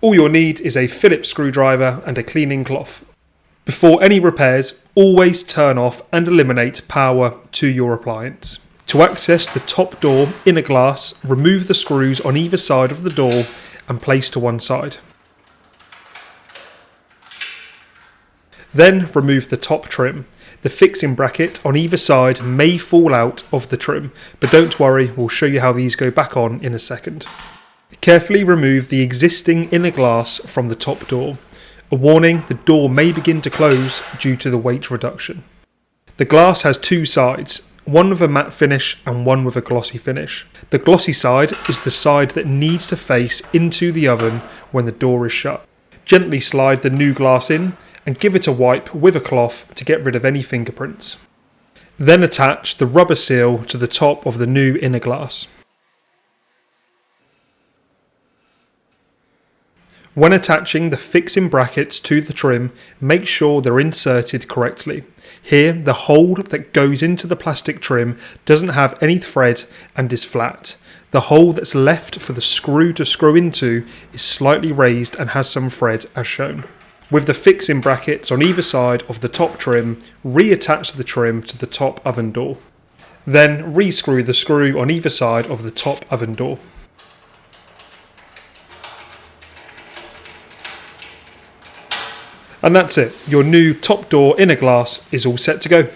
All you'll need is a Phillips screwdriver and a cleaning cloth. Before any repairs, always turn off and eliminate power to your appliance. To access the top door inner glass, remove the screws on either side of the door and place to one side. Then remove the top trim. The fixing bracket on either side may fall out of the trim, but don't worry, we'll show you how these go back on in a second. Carefully remove the existing inner glass from the top door. A warning, the door may begin to close due to the weight reduction. The glass has two sides, one with a matte finish and one with a glossy finish. The glossy side is the side that needs to face into the oven when the door is shut. Gently slide the new glass in and give it a wipe with a cloth to get rid of any fingerprints. Then attach the rubber seal to the top of the new inner glass. When attaching the fixing brackets to the trim, make sure they're inserted correctly. Here, the hole that goes into the plastic trim doesn't have any thread and is flat. The hole that's left for the screw to screw into is slightly raised and has some thread as shown. With the fixing brackets on either side of the top trim, reattach the trim to the top oven door. Then rescrew the screw on either side of the top oven door. And that's it, your new top door inner glass is all set to go.